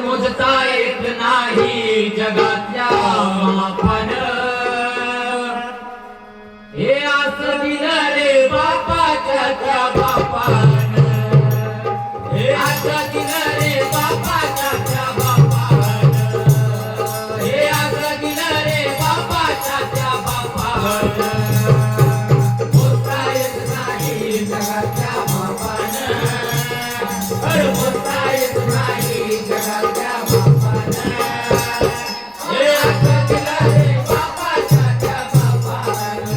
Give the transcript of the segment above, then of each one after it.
मोजता येत नाही जगातल्या मापान हे असं दिलं रे बापाच्या त्या बापान हे असं दिलं रे बापाच्या त्या बापान हे असं दिलं रे बापाच्या त्या बापान मोजता येत नाही जगातल्या मापान मोजता येत नाही जगातल्या बापान हे असं दिलं रे बापाच्या त्या बापान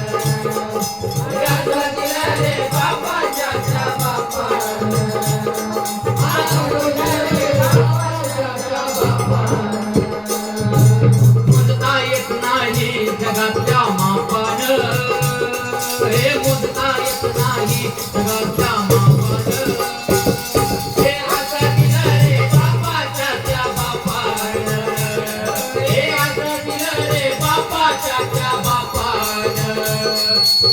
हे असं दिलं रे बापाच्या त्या बापान मोजता येत नाही जगातल्या मापान हे मोजता येत नाही जगातल्या मापान हे असं दिलं रे बापाच्या त्या बापान हे असं दिलं रे बापाच्या त्या बापान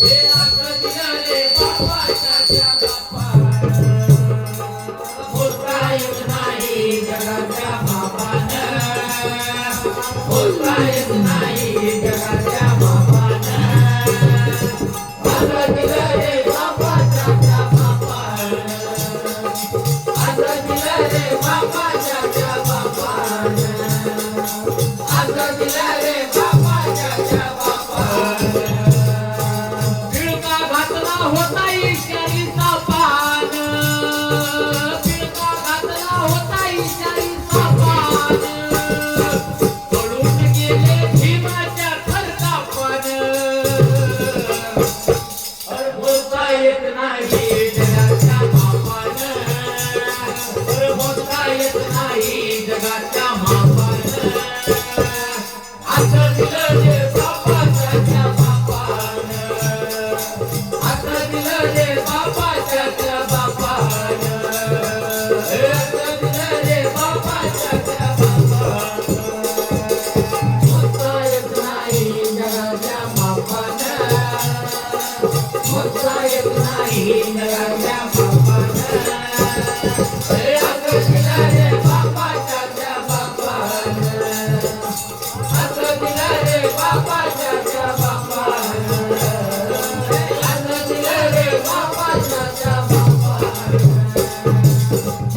हे असं दिलं रे बापाच्या त्या बापान मोजता येत नाही जगातल्या मापान मोजता येत नाही जगातल्या मापान असं दिलं रे बापाच्या त्या बापान असं दिलं रे बापाच्या त्या बापान असं दिलं रे बापाच्या त्या बापान पिळका घातला होता इशारीचा पान पिळका घातला होता इशारीचा पान पळून गेले भीमाच्या खरका पण बोलता येत नाही जगाच्या मापान बोलता येत नाही जगाच्या मापान असं दिलं रे बापाच्या त्या बापान असं दिलं रे बापाच्या त्या बापान असं दिलं रे बापाच्या त्या बापान मोजता येत नाही जगाच्या मापान मोजता येत नाही जगाच्या मापान हे असं दिलं रे बापाच्या त्या बापान असं दिलं रे बापाच्या त्या बापान असं दिलं रे बापाच्या त्या बापान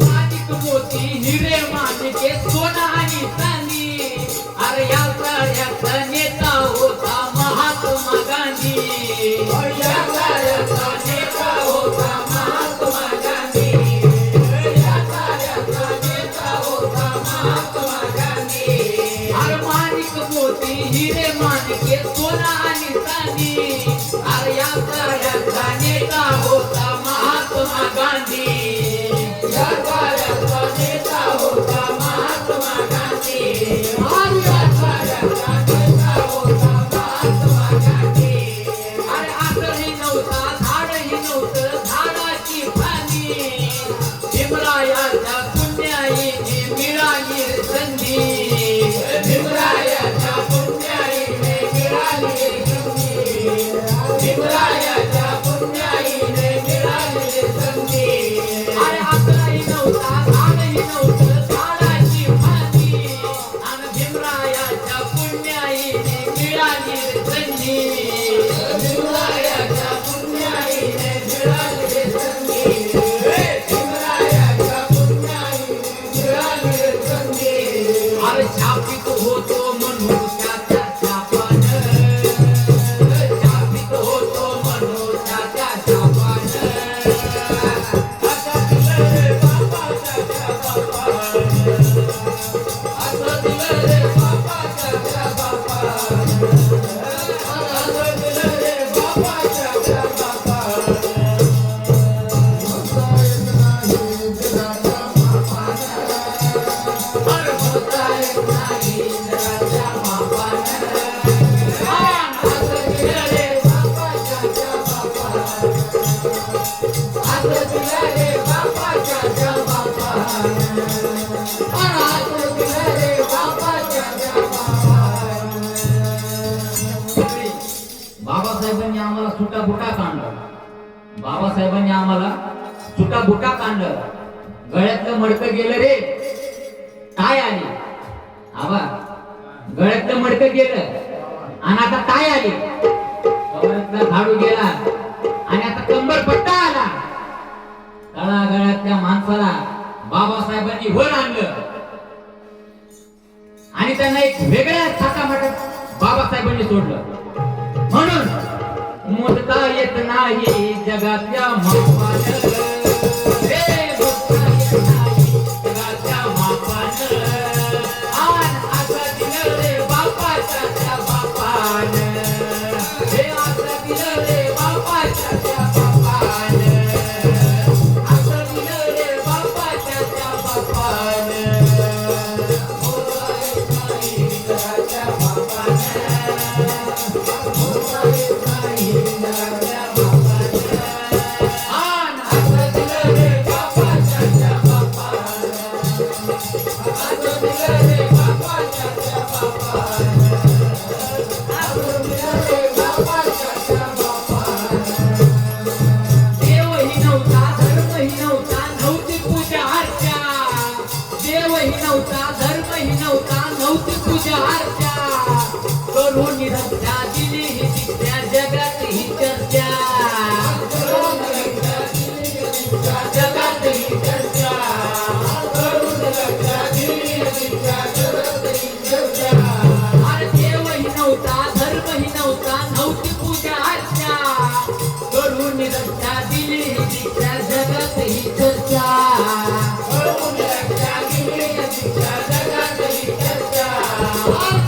माणिक मोती हिरे माणिके सोनं आणि चांदी अरे या साऱ्याचा नेता होता महात्मा गांधी या साऱ्याचा नेता होता महात्मा गांधी या साऱ्याचा नेता होता महात्मा गांधी अरे माणिक मोती हिरे माणिके सोनं आणि चांदी अरे या साऱ्याचा नेता होता महात्मा गांधी या साऱ्याचा नेता होता महात्मा गांधी या साऱ्याचा नेता होता महात्मा गांधी अरे आकरही नव्हता झाडही नव्हतं झाडाची फांदी भीमरायाच्या पुण्याईने मिळाली रे संधी भीमरायाच्या पुण्याईने मिळाली रे संधी भीमरायाच्या पुण्याईने मिळाली रे संधी अरे आकरही नव्हता झाडही नव्हतं झाडाची फांदी आणि भीमरायाच्या पुण्याईने मिळाली रे संधी भीमरायाच्या पुण्याईने मिळाली रे संधी भीमरायाच्या पुण्याईने मिळाली रे संधी अरे छापित होतो म्हणून त्याच्या छापान छापित होतो म्हणून त्याच्या छापान असं दिलं रे बापाच्या त्या बापान असं दिलं रे बापाच्या त्या बापान असं दिलं रे बापाच्या त्या बापान मोजता येत नाही जगाच्या मापान मोजता येत नाही जगाच्या मापान असं दिलं रे बापाच्या त्या बापान असं दिलं रे बापाच्या त्या बापान असं दिलं रे बापाच्या त्या बापान बाबासाहेबांनी आम्हाला सुटा बुटा काढला बाबासाहेबांनी आम्हाला सुटा बुटा काढलं गळ्यातलं मडकं गेलं रे टाय आली. आवा गळ्यातलं मडकं गेलं आणि आता टाय आली. कमरेतला झाडू गेला आणि आता कंबर पट्टा आला. तळागाळातल्या माणसाला बाबासाहेबांनी वर आणलं आणि त्यांना एक वेगळ्या थाटामाटात बाबासाहेबांनी सोडलं. म्हणून मोजता येत नाही जगातल्या मापानं. रे मोजता येत नाही जगातल्या मापानं. आन असं दिलं रे बापाच्या त्या बापानं. हे असं दिलं रे बापाच्या त्या बापानं. असं दिलं रे बापाच्या त्या बापानं. मोजता येत नाही जगातल्या मापानं. मोजता येत नाही जगातल्या मापानं. आन असं दिलं रे बापाच्या त्या बापानं. असं दिलं रे बापाच्या त्या बापानं. असं दिलं रे बापाच्या त्या बापानं. देवही नव्हता, धर्मही नव्हता, नव्हती पूजा अर्चा. देवही नव्हता, धर्मही नव्हता, नव्हती पूजा अर्चा. करून निरंच्या दिली ही शिक्षा, जगात ही चर्चा. करून निरंच्या दिली ही शिक्षा, जगात ही चर्चा. करून निरंच्या दिली ही शिक्षा, जगात ही चर्चा. अरे देवही नव्हता, धर्मही नव्हता, नव्हती पूजा अर्चा. करून निरंच्या दिली ही शिक्षा, जगात ही चर्चा. करून निरंच्या दिली ही शिक्षा, जगात ही चर्चा.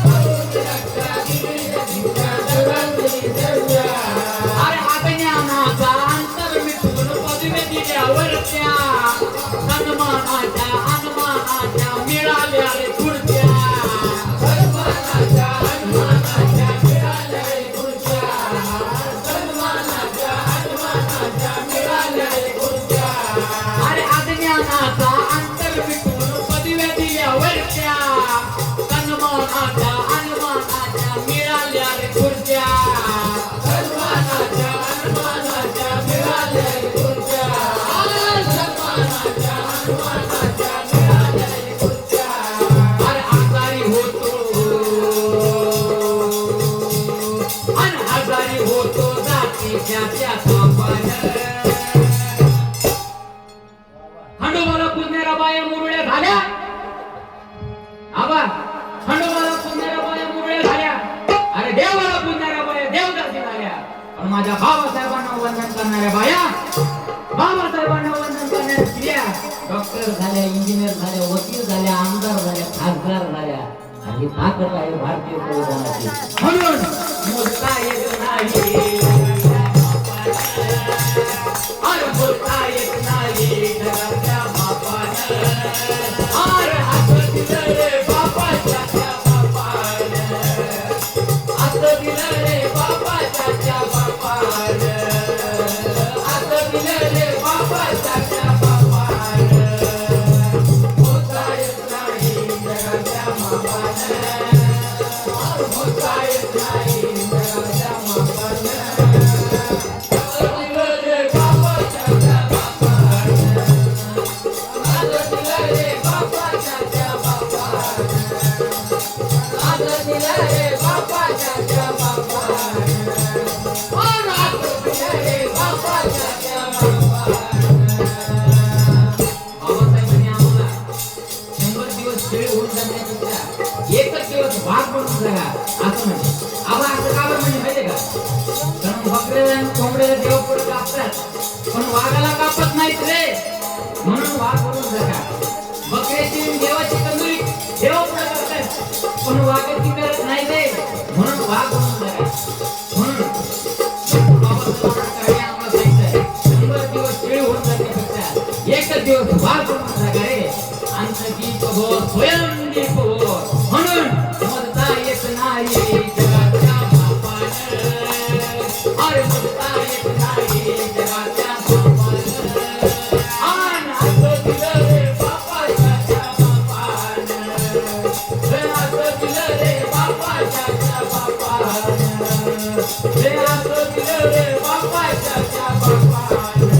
करून निरंच्या दिली ही शिक्षा, जगात ही चर्चा. अरे अज्ञानाचा अंतर मिटून पदवी दिल्यावरच्या सन्मानाच्या अनमानाच्या मिळाल्या रे खुर्च्या. सन्मानाच्या अनमानाच्या मिळाल्या रे खुर्च्या. सन्मानाच्या अनमानाच्या मिळाल्या रे खुर्च्या. अरे अज्ञानाचा अंतर मिटून पदवी दिल्यावरच्या सन्मानाच्या अनमानाच्या मिळाल्या रे खुर्च्या. सन्मानाच्या अनमानाच्या मिळाल्या रे खुर्च्या. सन्मानाच्या अनमानाच्या मिळाल्या रे खुर्च्या. अरे आजारी होतो आणि आजारी होतो जातीच्या त्या पापानं. खंडोबाला पुजणाऱ्या बाया मुरळ्या झाल्या. आबा खंडोबाला पुजणाऱ्या बाया मुरळ्या झाल्या. अरे देवाला पुजणाऱ्या बाया देवदासी झाल्या. पण माझ्या बाबासाहेबांना वंदन करणाऱ्या बाया, बाबासाहेबांना वंदन करणाऱ्या स्त्रिया डॉक्टर झाल्या, इंजिनियर झाल्या, वकील झाल्या, आमदार झाल्या, खासदार झाल्या. आणि ताकद आहे भारतीय संविधानाची. म्हणून मोजता येत नाही अरे बोलता येत नाही जगाच्या बापानं. अरे असं दिलं रे बापाच्या त्या बापानं. असं दिलं रे बापाच्या त्या बापानं. असं दिलं रे बापाच्या त्या बापानं. बोलता येत नाही जगाच्या बापानं. बोलता येत नाही जगाच्या बापानं. एकच दिवस भाग बनवून जगा असं म्हणजे. आबा असं का बरं म्हणजे माहितीये का? कारण बकऱ्याला आणि कोंबड्याला देव पुढे कापतात पण वाघाला कापत नाहीत रे. म्हणून वाघ बनवून जगा. बकऱ्याची देवाची तंदुरी देव पुढे करतात पण वाघाची करत नाही रे. म्हणून वाघ बनवून जगा. म्हणून बाबासाहेबांना आम्हाला सांगितलंय 100 दिवस शेळी होऊन जाण्यापेक्षा एकच दिवस वाघ बनवून जगा रे. अंतदीप हो स्वयंदीप हो. म्हणून मोजता येत नाही जगाच्या बापानं. अरे मोजता येत नाही जगाच्या बापानं. आन असं दिलं रे बापाच्या त्या बापानं. असं दिलं रे बापाच्या त्या बापानं. असं दिलं रे बापाच्या त्या बापानं.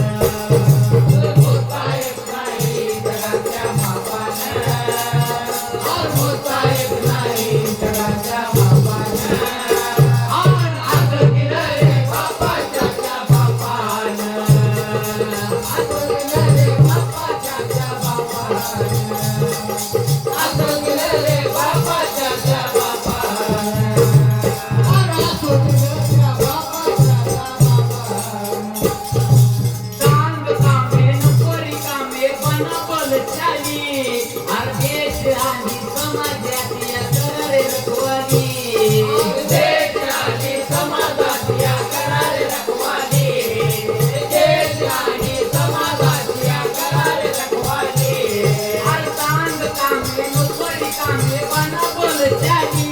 मोजता येत नाही जगाच्या बापानं. असं दिलं रे बापाच्या त्या बापानं. अरे असं दिलं त्या बापाच्या त्या बापानं. सांग कामे नोकरी कामे बनाबल चाली देश आणि समाजात या करारे रखवाली देश आणि समाजात या करारे रखवाली. देश आणि समाजात या करारे रखवाली. सांग कामे नोकरी कामे बनाबल चाली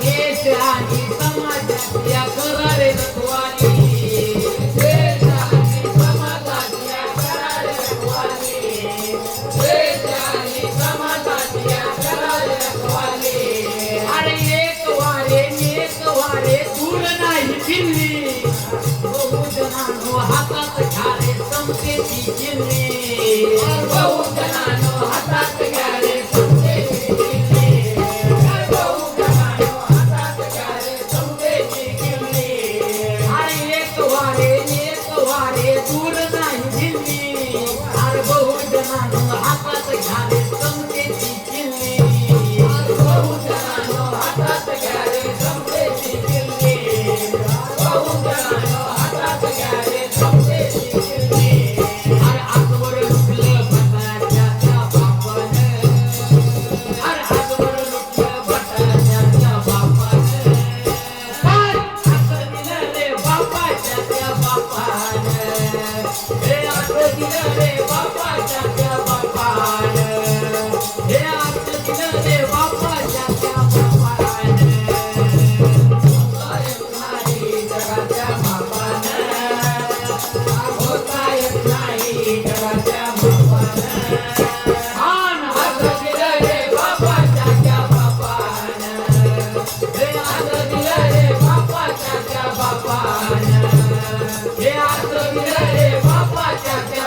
देश आणि समाजात या करारे रखवाली देश आणि समाजात या करारे रखवाली. देश आणि समाजात या करारे रखवाली. अरे एक वारे दूर नाही दिल्ली बहुजनांनो हातात घ्यारे समतेची किल्ली बहुजनांनो हातात घ्या रे समतेची किल्ली. बहुजनांनो हातात घ्या रे समतेची किल्ली. अरे एक वारे दूर नाही दिल्ली अरे बहुजनांनो हातात घ्यारे समतेची किल्ली बहुजनांनो हातात घ्या रे समतेची किल्ली. बहुजनांनो हातात घ्या रे समतेची किल्ली. अरे आजवर लुटलं भटाच्या त्या बापानं अरे आजवर लुटलं भटाच्या त्या बापानं पण असं दिलं रे बापाच्या त्या बापानं हे असं दिलं रे बापाच्या त्या बापानं हे असं दिलं रे बापाच्या त्या बापानं नाही जगाच्या बापानं. होता येत नाही जगाच्या बापानं. आन असं दिलं रे बापाच्या त्या बापानं. हे असं दिलं रे बापाच्या त्या बापानं. हे असं दिलं रे बापाच्या त्या